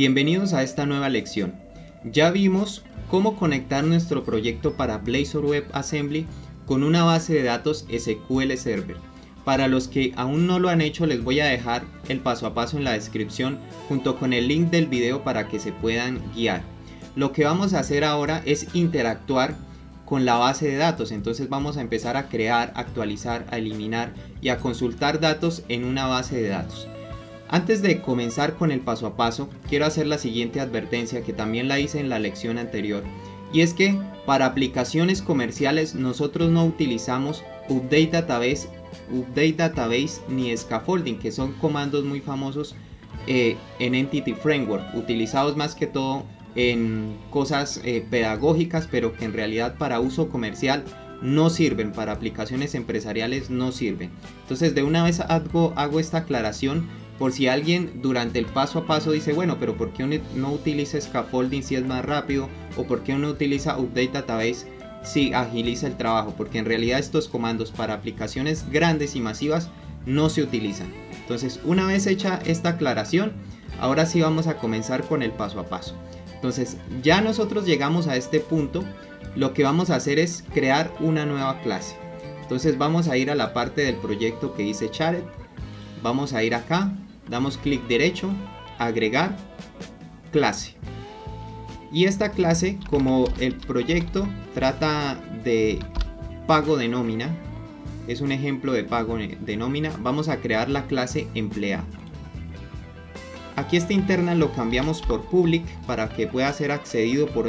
Bienvenidos a esta nueva lección. Ya vimos cómo conectar nuestro proyecto para Blazor WebAssembly con una base de datos SQL Server. Para los que aún no lo han hecho, les voy a dejar el paso a paso en la descripción junto con el link del video para que se puedan guiar. Lo que vamos a hacer ahora es interactuar con la base de datos. Entonces vamos a empezar a crear, actualizar, a eliminar y a consultar datos en una base de datos. Antes de comenzar con el paso a paso, quiero hacer la siguiente advertencia que también la hice en la lección anterior, y es que para aplicaciones comerciales nosotros no utilizamos Update Database ni Scaffolding, que son comandos muy famosos en Entity Framework, utilizados más que todo en cosas pedagógicas, pero que en realidad para uso comercial no sirven, para aplicaciones empresariales no sirven. Entonces de una vez hago esta aclaración por si alguien durante el paso a paso dice, bueno, pero ¿por qué uno no utiliza Scaffolding si es más rápido? ¿O por qué uno utiliza Update Database si agiliza el trabajo? Porque en realidad estos comandos para aplicaciones grandes y masivas no se utilizan. Entonces, una vez hecha esta aclaración, ahora sí vamos a comenzar con el paso a paso. Entonces, ya nosotros llegamos a este punto. Lo que vamos a hacer es crear una nueva clase. Entonces vamos a ir a la parte del proyecto que dice Shared. Vamos a ir acá, damos clic derecho, agregar clase. Y esta clase, como el proyecto trata de pago de nómina, es un ejemplo de pago de nómina, vamos a crear la clase empleado. Aquí esta interna lo cambiamos por public para que pueda ser accedido por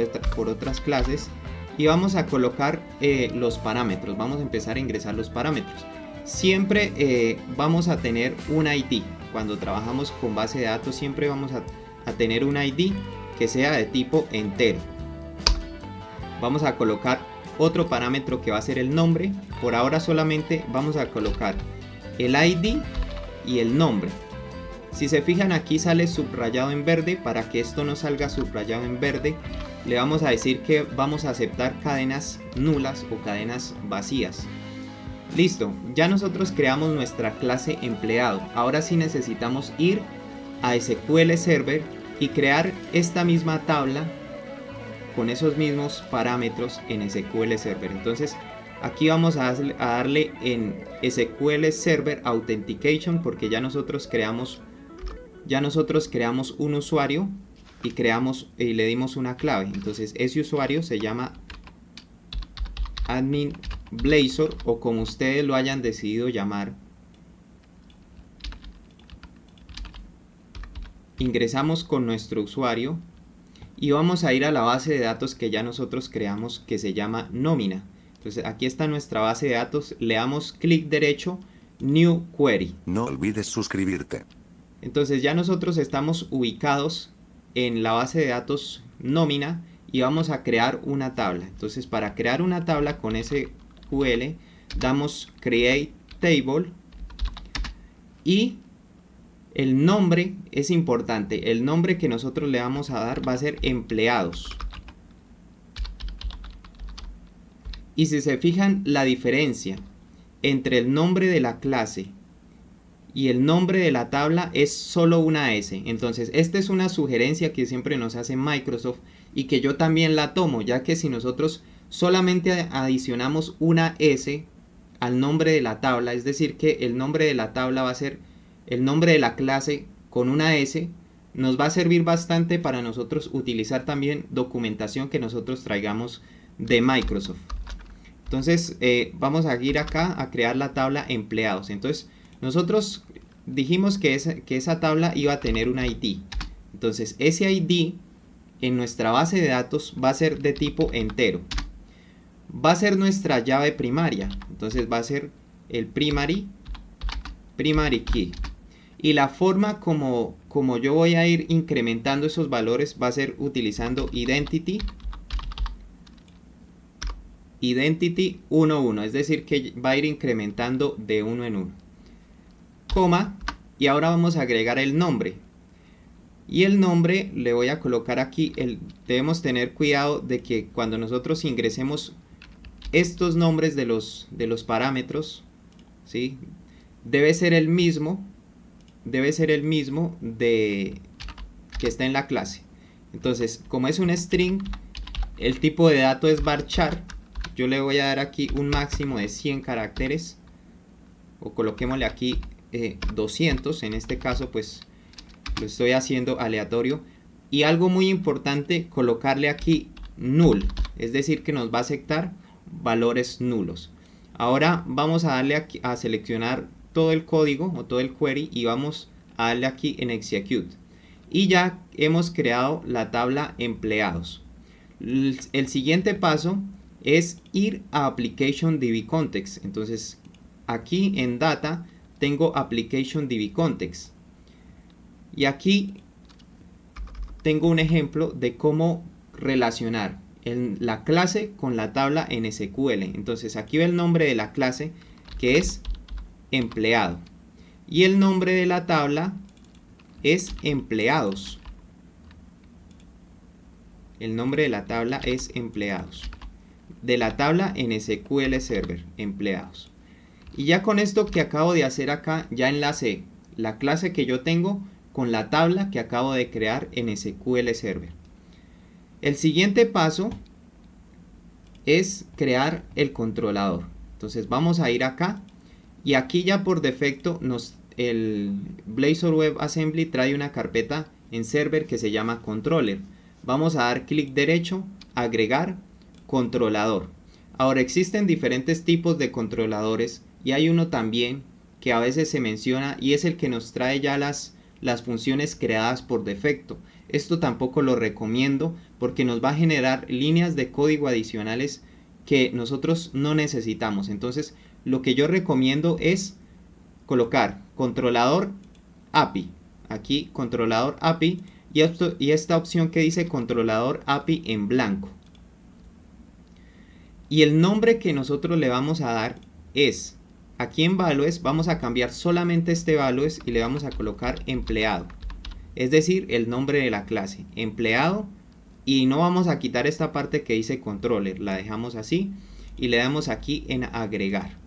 otras clases. Y vamos a colocar los parámetros, vamos a empezar a ingresar los parámetros. Siempre vamos a tener un ID, cuando trabajamos con base de datos siempre vamos a tener un ID que sea de tipo entero. Vamos a colocar otro parámetro que va a ser el nombre. Por ahora solamente vamos a colocar el ID y el nombre. Si se fijan, aquí sale subrayado en verde. Para que esto no salga subrayado en verde, le vamos a decir que vamos a aceptar cadenas nulas o cadenas vacías. Listo, ya nosotros creamos nuestra clase empleado. Ahora sí necesitamos ir a SQL Server y crear esta misma tabla con esos mismos parámetros en SQL Server. Entonces aquí vamos a darle en SQL Server Authentication, porque ya nosotros creamos un usuario y le dimos una clave. Entonces ese usuario se llama admin Blazor, o como ustedes lo hayan decidido llamar. Ingresamos con nuestro usuario y vamos a ir a la base de datos que ya nosotros creamos, que se llama nómina. Entonces aquí está nuestra base de datos, le damos clic derecho, New Query. No olvides suscribirte. Entonces ya nosotros estamos ubicados en la base de datos nómina y vamos a crear una tabla. Entonces para crear una tabla con SQL damos Create Table y el nombre es importante. El nombre que nosotros le vamos a dar va a ser empleados. Y si se fijan, la diferencia entre el nombre de la clase y el nombre de la tabla es solo una S. Entonces esta es una sugerencia que siempre nos hace Microsoft y que yo también la tomo, ya que si nosotros solamente adicionamos una S al nombre de la tabla, es decir que el nombre de la tabla va a ser el nombre de la clase con una S, nos va a servir bastante para nosotros utilizar también documentación que nosotros traigamos de Microsoft. Entonces vamos a ir acá a crear la tabla empleados. Entonces nosotros dijimos que esa tabla iba a tener un ID. Entonces ese ID en nuestra base de datos va a ser de tipo entero. Va a ser nuestra llave primaria. Entonces va a ser el primary key. Y la forma como yo voy a ir incrementando esos valores va a ser utilizando identity 1, es decir que va a ir incrementando de 1 en 1. Coma, y ahora vamos a agregar el nombre. Y el nombre le voy a colocar aquí, debemos tener cuidado de que cuando nosotros ingresemos estos nombres de los parámetros, ¿sí? debe ser el mismo que está en la clase. Entonces, como es un string, el tipo de dato es varchar. Yo le voy a dar aquí un máximo de 100 caracteres, o coloquémosle aquí 200. En este caso pues lo estoy haciendo aleatorio. Y algo muy importante, colocarle aquí null, es decir que nos va a aceptar valores nulos. Ahora vamos a darle aquí a seleccionar todo el código o todo el query y vamos a darle aquí en execute. Y ya hemos creado la tabla empleados. El siguiente paso es ir a Application DB Context. Entonces aquí en Data tengo Application DB Context. Y aquí tengo un ejemplo de cómo relacionar la clase con la tabla en SQL. Entonces aquí ve el nombre de la clase, que es empleado. Y el nombre de la tabla es empleados. El nombre de la tabla es empleados. De la tabla en SQL Server, empleados. Y ya con esto que acabo de hacer acá, ya enlacé la clase que yo tengo con la tabla que acabo de crear en SQL Server. El siguiente paso es crear el controlador. Entonces vamos a ir acá y aquí ya por defecto el Blazor WebAssembly trae una carpeta en server que se llama controller. Vamos a dar clic derecho, agregar controlador. Ahora existen diferentes tipos de controladores y hay uno también que a veces se menciona y es el que nos trae ya las funciones creadas por defecto. Esto tampoco lo recomiendo porque nos va a generar líneas de código adicionales que nosotros no necesitamos. Entonces lo que yo recomiendo es colocar controlador API. Aquí controlador API y esta opción que dice controlador API en blanco. Y el nombre que nosotros le vamos a dar es, aquí en values vamos a cambiar solamente este values y le vamos a colocar empleado. Es decir, el nombre de la clase, empleado, y no vamos a quitar esta parte que dice controller, la dejamos así y le damos aquí en agregar.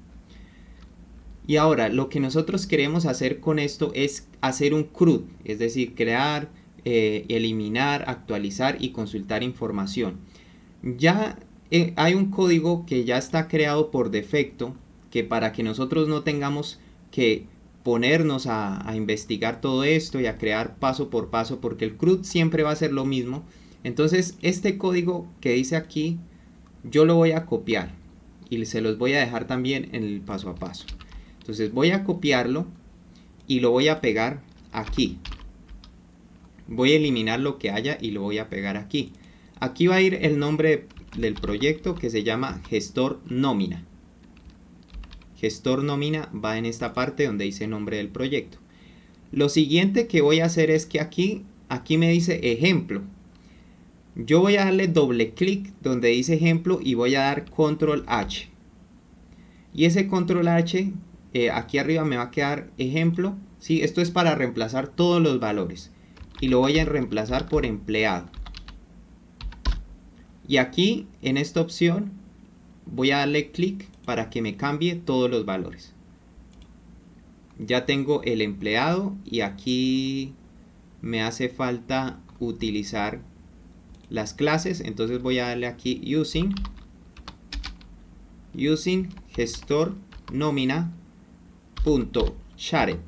Y ahora lo que nosotros queremos hacer con esto es hacer un CRUD, es decir, crear, eliminar, actualizar y consultar información. Ya hay un código que ya está creado por defecto, que para que nosotros no tengamos que ponernos a investigar todo esto y a crear paso por paso, porque el CRUD siempre va a ser lo mismo. Entonces este código que dice aquí yo lo voy a copiar y se los voy a dejar también en el paso a paso. Entonces voy a copiarlo y lo voy a pegar aquí. Voy a eliminar lo que haya y lo voy a pegar aquí. Aquí va a ir el nombre del proyecto que se llama gestor nómina. Gestor nómina va en esta parte donde dice nombre del proyecto. Lo siguiente que voy a hacer es que aquí me dice ejemplo. Yo voy a darle doble clic donde dice ejemplo y voy a dar control H. Y ese control H, aquí arriba me va a quedar ejemplo. ¿Sí? Esto es para reemplazar todos los valores. Y lo voy a reemplazar por empleado. Y aquí en esta opción voy a darle clic para que me cambie todos los valores. Ya tengo el empleado y aquí me hace falta utilizar las clases. Entonces voy a darle aquí using gestor nómina .shared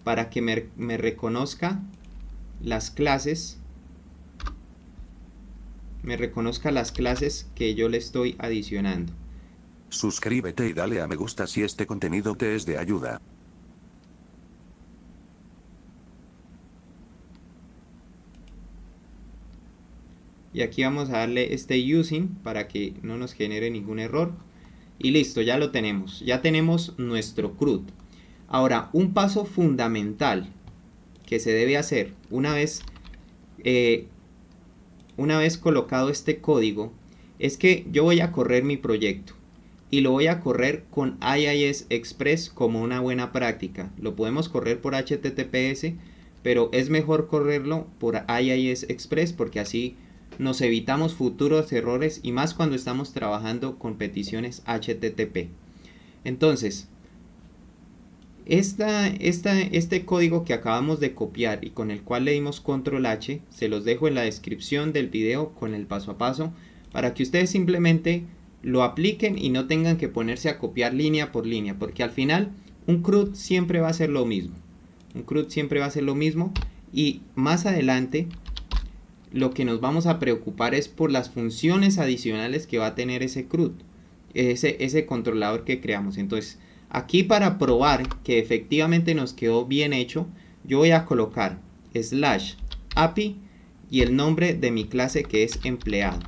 para que me reconozca las clases. Me reconozca las clases que yo le estoy adicionando. Suscríbete y dale a me gusta si este contenido te es de ayuda. Y aquí vamos a darle este using para que no nos genere ningún error. Y listo, ya lo tenemos. Ya tenemos nuestro CRUD. Ahora, un paso fundamental que se debe hacer una vez colocado este código es que yo voy a correr mi proyecto y lo voy a correr con IIS Express como una buena práctica. Lo podemos correr por HTTPS, pero es mejor correrlo por IIS Express porque así nos evitamos futuros errores y más cuando estamos trabajando con peticiones HTTP. Entonces, Este código que acabamos de copiar y con el cual le dimos control H, se los dejo en la descripción del video con el paso a paso para que ustedes simplemente lo apliquen y no tengan que ponerse a copiar línea por línea, porque al final un CRUD siempre va a ser lo mismo. Un CRUD siempre va a ser lo mismo y más adelante lo que nos vamos a preocupar es por las funciones adicionales que va a tener ese CRUD, ese controlador que creamos. Entonces, aquí para probar que efectivamente nos quedó bien hecho, yo voy a colocar slash API y el nombre de mi clase que es empleado.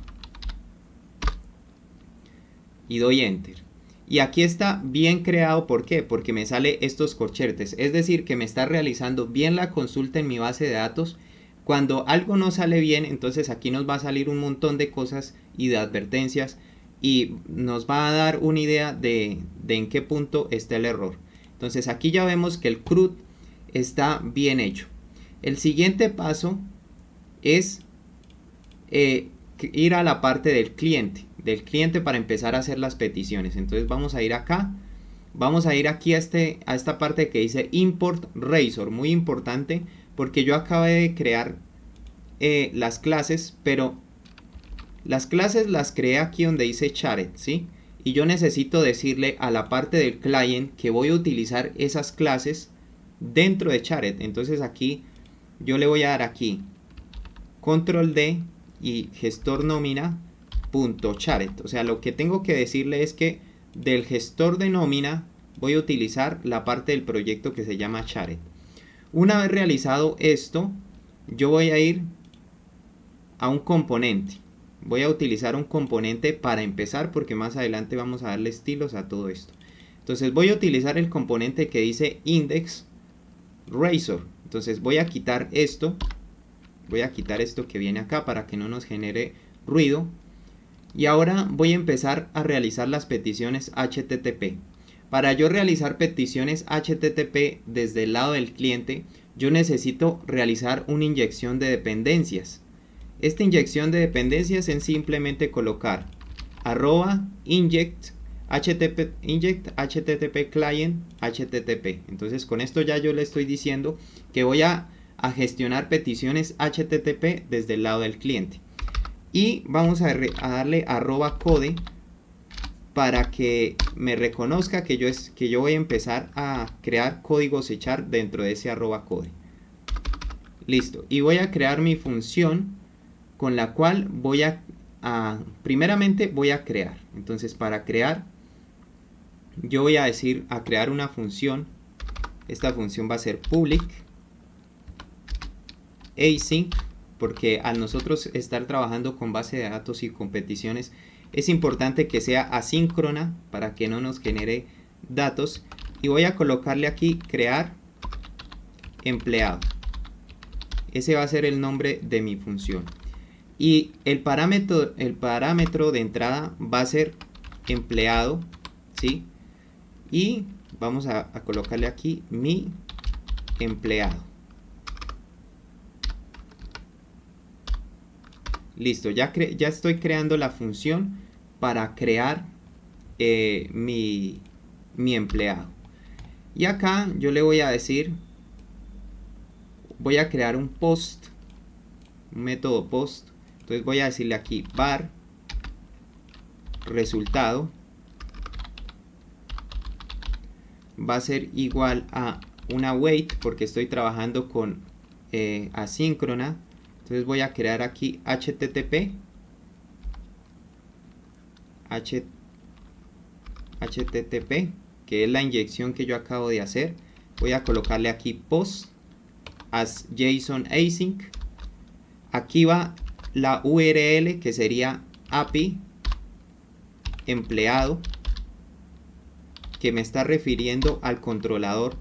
Y doy enter. Y aquí está bien creado, ¿por qué? Porque me sale estos corchetes, es decir, que me está realizando bien la consulta en mi base de datos. Cuando algo no sale bien, entonces aquí nos va a salir un montón de cosas y de advertencias y nos va a dar una idea de en qué punto está el error. Entonces aquí ya vemos que el CRUD está bien hecho. El siguiente paso es ir a la parte del cliente para empezar a hacer las peticiones. Entonces vamos a ir acá, vamos a ir aquí a esta parte que dice import razor, muy importante porque yo acabé de crear las clases, pero las clases las creé aquí donde dice Charet, ¿sí? Y yo necesito decirle a la parte del client que voy a utilizar esas clases dentro de Charet. Entonces aquí yo le voy a dar aquí control D y gestor nómina punto Charet. O sea, lo que tengo que decirle es que del gestor de nómina voy a utilizar la parte del proyecto que se llama Charet. Una vez realizado esto, yo voy a ir a un componente. Voy a utilizar un componente para empezar porque más adelante vamos a darle estilos a todo esto. Entonces voy a utilizar el componente que dice index razor. Entonces voy a quitar esto. Voy a quitar esto que viene acá para que no nos genere ruido. Y ahora voy a empezar a realizar las peticiones HTTP. Para yo realizar peticiones HTTP desde el lado del cliente, yo necesito realizar una inyección de dependencias. Esta inyección de dependencias es simplemente colocar @inject http client http. Entonces con esto ya yo le estoy diciendo que voy a gestionar peticiones HTTP desde el lado del cliente. Y vamos a darle @code para que me reconozca que yo voy a empezar a crear códigos C# dentro de ese @code. Listo. Y voy a crear mi función con la cual voy primeramente voy a crear. Entonces para crear yo voy a crear una función. Esta función va a ser public async, porque al nosotros estar trabajando con base de datos y con peticiones es importante que sea asíncrona para que no nos genere datos. Y voy a colocarle aquí crear empleado. Ese va a ser el nombre de mi función. Y el parámetro de entrada va a ser empleado, ¿sí? Y vamos a colocarle aquí mi empleado. Listo, ya estoy creando la función para crear mi empleado. Y acá yo le voy a decir, voy a crear un post, un método post. Entonces voy a decirle aquí var resultado va a ser igual a una wait porque estoy trabajando con asíncrona. Entonces voy a crear aquí http que es la inyección que yo acabo de hacer. Voy a colocarle aquí post as JSON async. Aquí va la URL que sería API empleado, que me está refiriendo al controlador,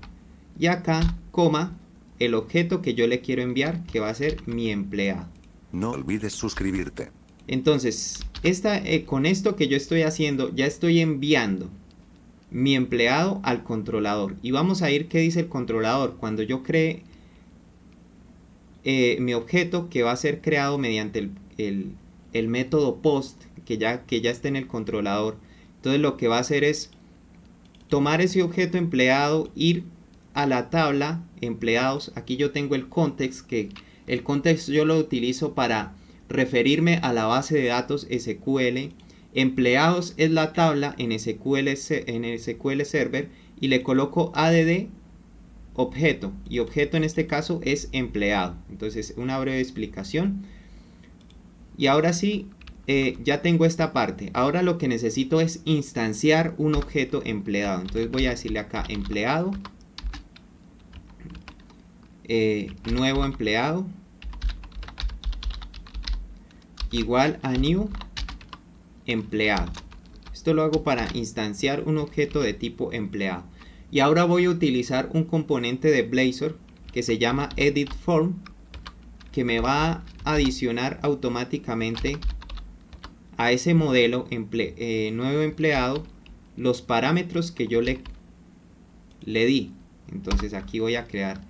y acá coma el objeto que yo le quiero enviar, que va a ser mi empleado. No olvides suscribirte. Entonces con esto que yo estoy haciendo, ya estoy enviando mi empleado al controlador. Y vamos a ir qué dice el controlador cuando yo cree mi objeto, que va a ser creado mediante el método post que ya está en el controlador. Entonces lo que va a hacer es tomar ese objeto empleado, ir a la tabla empleados, aquí yo tengo el context, que el context yo lo utilizo para referirme a la base de datos SQL. Empleados es la tabla en SQL Server y le coloco add objeto, y objeto en este caso es empleado. Entonces una breve explicación. Y ahora sí, ya tengo esta parte. Ahora lo que necesito es instanciar un objeto empleado. Entonces voy a decirle acá empleado, nuevo empleado, igual a new empleado. Esto lo hago para instanciar un objeto de tipo empleado. Y ahora voy a utilizar un componente de Blazor que se llama edit form, que me va a adicionar automáticamente a ese modelo nuevo empleado los parámetros que yo le di. Entonces aquí voy a crear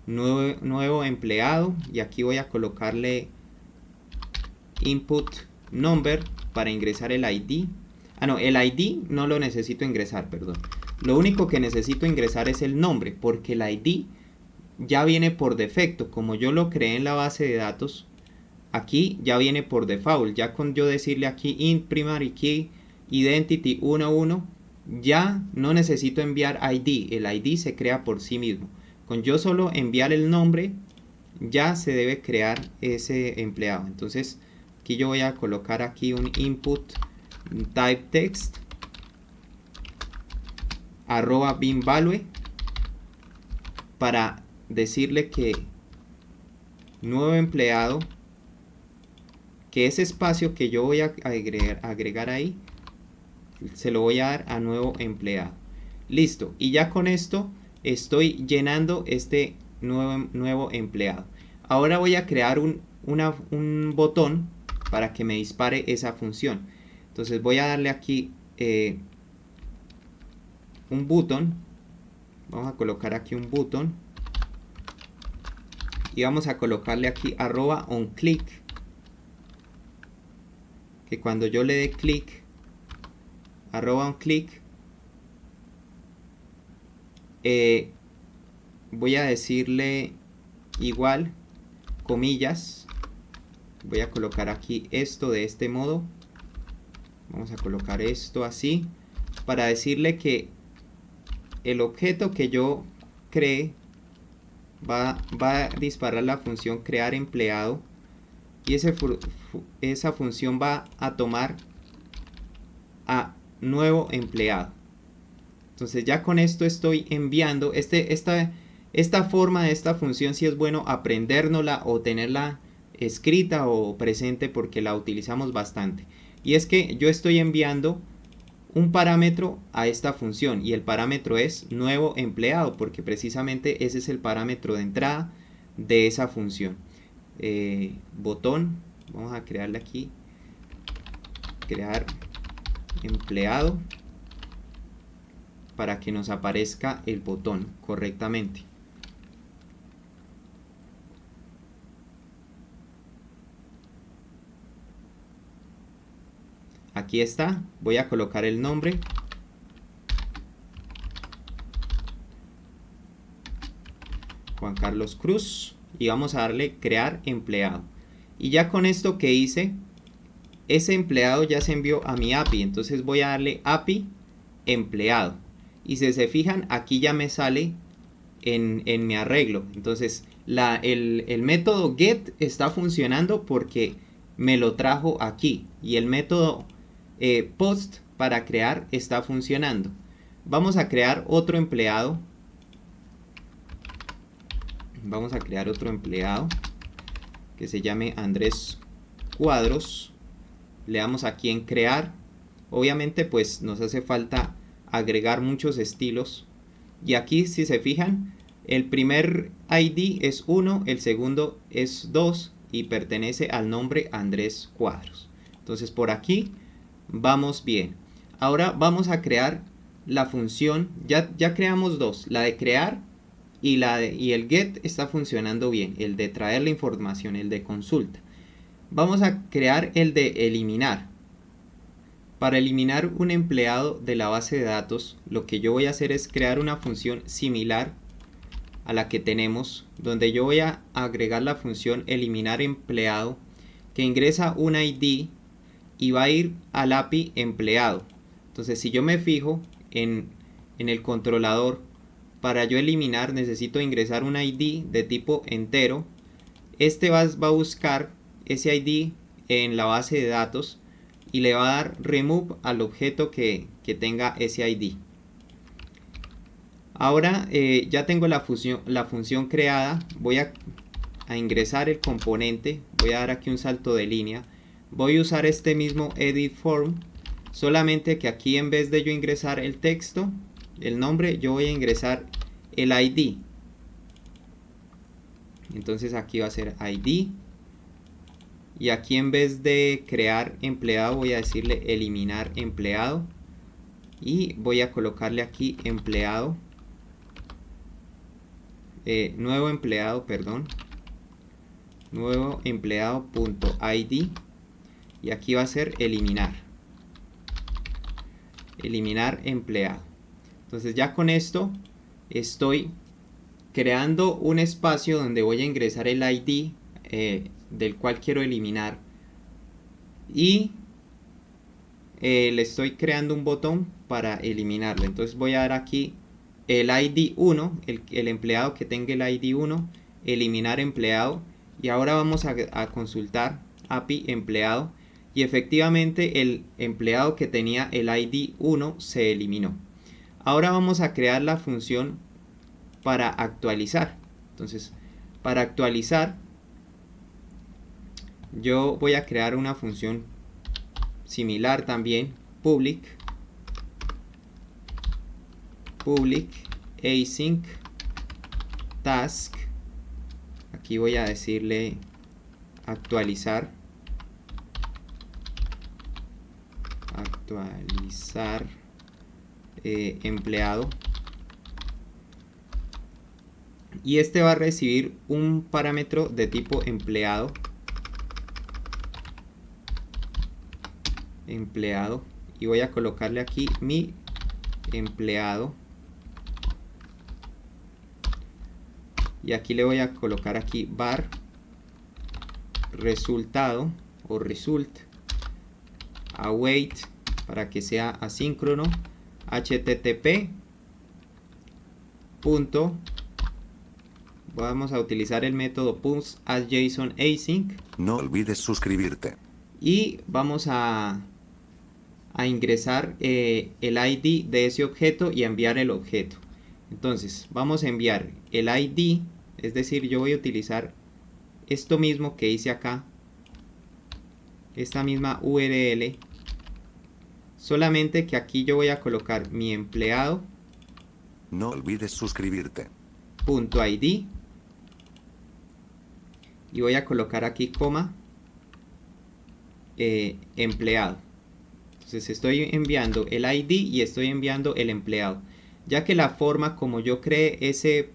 nuevo empleado y aquí voy a colocarle input number para ingresar el ID. No, el ID no lo necesito ingresar, perdón. Lo único que necesito ingresar es el nombre, porque el ID ya viene por defecto. Como yo lo creé en la base de datos, aquí ya viene por default. Ya con yo decirle aquí int primary key identity 11, ya no necesito enviar ID. El ID se crea por sí mismo. Con yo solo enviar el nombre, ya se debe crear ese empleado. Entonces aquí yo voy a colocar aquí un input type text @binvalue para decirle que nuevo empleado, que ese espacio que yo voy a agregar ahí, se lo voy a dar a nuevo empleado. Listo, y ya con esto estoy llenando este nuevo empleado. Ahora voy a crear un botón para que me dispare esa función. Entonces voy a darle aquí un button. Vamos a colocar aquí un button y vamos a colocarle aquí @onClick, que cuando yo le dé clic, @onClick, voy a decirle igual, comillas, voy a colocar aquí esto de este modo, vamos a colocar esto así, para decirle que el objeto que yo cree va a disparar la función crear empleado, y esa función va a tomar a nuevo empleado. Entonces ya con esto estoy enviando esta forma de esta función. Si es bueno aprendérnosla o tenerla escrita o presente, porque la utilizamos bastante. Y es que yo estoy enviando un parámetro a esta función, y el parámetro es nuevo empleado, porque precisamente ese es el parámetro de entrada de esa función. Botón, vamos a crearle aquí, crear empleado, para que nos aparezca el botón correctamente. Aquí está, voy a colocar el nombre. Juan Carlos Cruz, y vamos a darle crear empleado. Y ya con esto que hice, ese empleado ya se envió a mi API. Entonces voy a darle API empleado. Y si se fijan, aquí ya me sale en mi arreglo. Entonces el método get está funcionando porque me lo trajo aquí. Y el método post para crear está funcionando. Vamos a crear otro empleado. Vamos a crear otro empleado que se llame Andrés Cuadros. Le damos aquí en crear. Obviamente pues nos hace falta agregar muchos estilos. Y aquí, si se fijan, el primer ID es 1, el segundo es 2 y pertenece al nombre Andrés Cuadros. Entonces por aquí vamos bien. Ahora vamos a crear la función. Ya creamos dos, la de crear y el get está funcionando bien, el de traer la información, el de consulta. Vamos a crear el de eliminar. Para eliminar un empleado de la base de datos, lo que yo voy a hacer es crear una función similar a la que tenemos, donde yo voy a agregar la función eliminar empleado, que ingresa un ID y va a ir al API empleado. Entonces, si yo me fijo en el controlador, para yo eliminar necesito ingresar un ID de tipo entero. Este va a buscar ese ID en la base de datos y le va a dar remove al objeto que tenga ese ID. Ahora ya tengo la función creada. Voy a ingresar el componente. Voy a dar aquí un salto de línea. Voy a usar este mismo edit form, solamente que aquí en vez de yo ingresar el texto, el nombre, yo voy a ingresar el ID. Entonces aquí va a ser ID, y aquí en vez de crear empleado voy a decirle eliminar empleado, y voy a colocarle aquí empleado, nuevo empleado, perdón, nuevo empleado.id, y aquí va a ser eliminar empleado. Entonces ya con esto estoy creando un espacio donde voy a ingresar el ID del cual quiero eliminar, y le estoy creando un botón para eliminarlo. Entonces voy a dar aquí el ID 1, el empleado que tenga el ID 1, eliminar empleado, y ahora vamos a consultar API empleado, y efectivamente el empleado que tenía el ID 1 se eliminó. Ahora vamos a crear la función para actualizar. Entonces, para actualizar, yo voy a crear una función similar también, public async task. Aquí voy a decirle actualizar empleado, y este va a recibir un parámetro de tipo empleado, y voy a colocarle aquí mi empleado, y aquí le voy a colocar aquí var resultado o result await, para que sea asíncrono, http punto, vamos a utilizar el método post as JSON async. No olvides suscribirte. Y vamos a ingresar el ID de ese objeto y a enviar el objeto. Entonces vamos a enviar el ID, es decir, yo voy a utilizar esto mismo que hice acá, esta misma URL, solamente que aquí yo voy a colocar mi empleado. No olvides suscribirte. .id, y voy a colocar aquí coma empleado. Entonces estoy enviando el ID y estoy enviando el empleado, ya que la forma como yo creé ese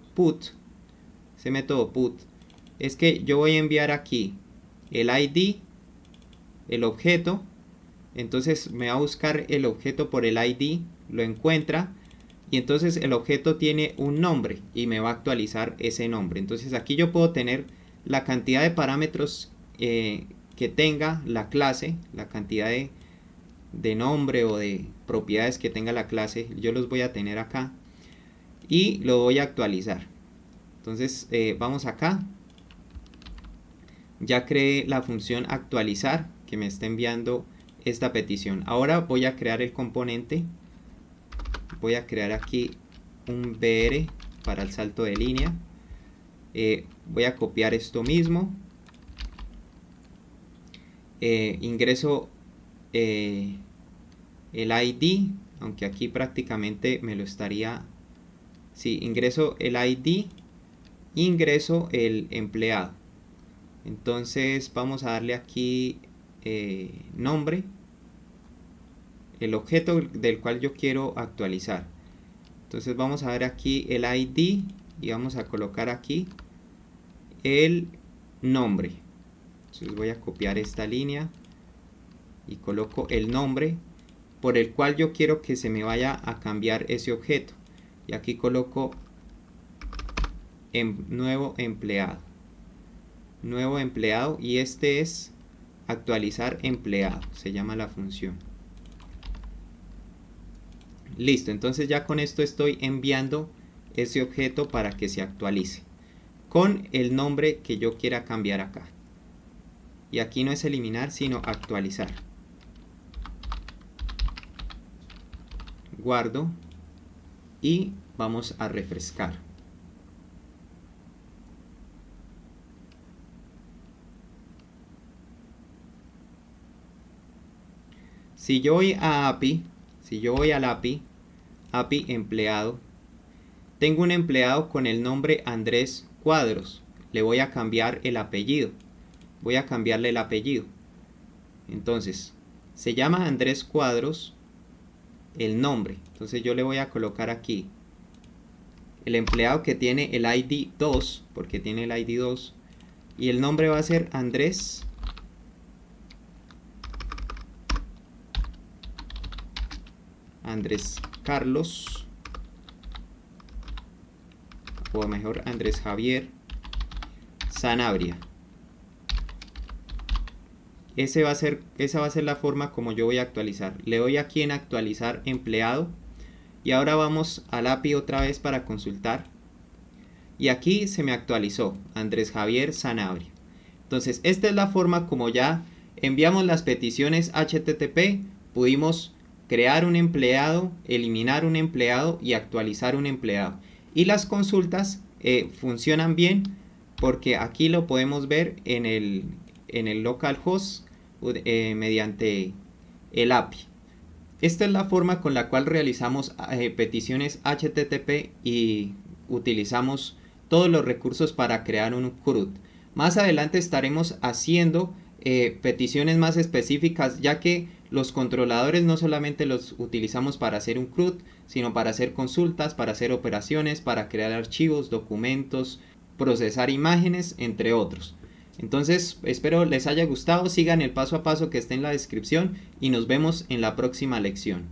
método put, es que yo voy a enviar aquí el ID, el objeto. Entonces me va a buscar el objeto por el ID, lo encuentra, y entonces el objeto tiene un nombre y me va a actualizar ese nombre. Entonces aquí yo puedo tener la cantidad de parámetros que tenga la clase, la cantidad de nombre o de propiedades que tenga la clase, yo los voy a tener acá y lo voy a actualizar. Entonces vamos acá, ya creé la función actualizar que me está enviando esta petición. Ahora voy a crear el componente, voy a crear aquí un BR para el salto de línea, voy a copiar esto mismo, ingreso el ID, aunque aquí prácticamente me lo estaría, sí, ingreso el ID, ingreso el empleado. Entonces vamos a darle aquí nombre, el objeto del cual yo quiero actualizar. Entonces vamos a ver aquí el ID y vamos a colocar aquí el nombre. Entonces voy a copiar esta línea y coloco el nombre por el cual yo quiero que se me vaya a cambiar ese objeto, y aquí coloco nuevo empleado, y este es actualizar empleado, se llama la función. Listo, entonces ya con esto estoy enviando ese objeto para que se actualice con el nombre que yo quiera cambiar acá. Y aquí no es eliminar, sino actualizar. Guardo y vamos a refrescar. Si yo voy a API, si yo voy al API empleado, tengo un empleado con el nombre Andrés Cuadros. Le voy a cambiar el apellido. Voy a cambiarle el apellido. Entonces, se llama Andrés Cuadros el nombre. Entonces yo le voy a colocar aquí el empleado que tiene el ID 2, porque tiene el ID 2, y el nombre va a ser Andrés Carlos, o mejor Andrés Javier Sanabria. Esa va a ser la forma como yo voy a actualizar. Le doy aquí en actualizar empleado y ahora vamos al API otra vez para consultar, y aquí se me actualizó Andrés Javier Sanabria. Entonces esta es la forma como ya enviamos las peticiones HTTP, pudimos crear un empleado, eliminar un empleado y actualizar un empleado. Y las consultas funcionan bien porque aquí lo podemos ver en el localhost mediante el API. Esta es la forma con la cual realizamos peticiones HTTP y utilizamos todos los recursos para crear un CRUD. Más adelante estaremos haciendo peticiones más específicas, ya que los controladores no solamente los utilizamos para hacer un CRUD, sino para hacer consultas, para hacer operaciones, para crear archivos, documentos, procesar imágenes, entre otros. Entonces espero les haya gustado, sigan el paso a paso que está en la descripción y nos vemos en la próxima lección.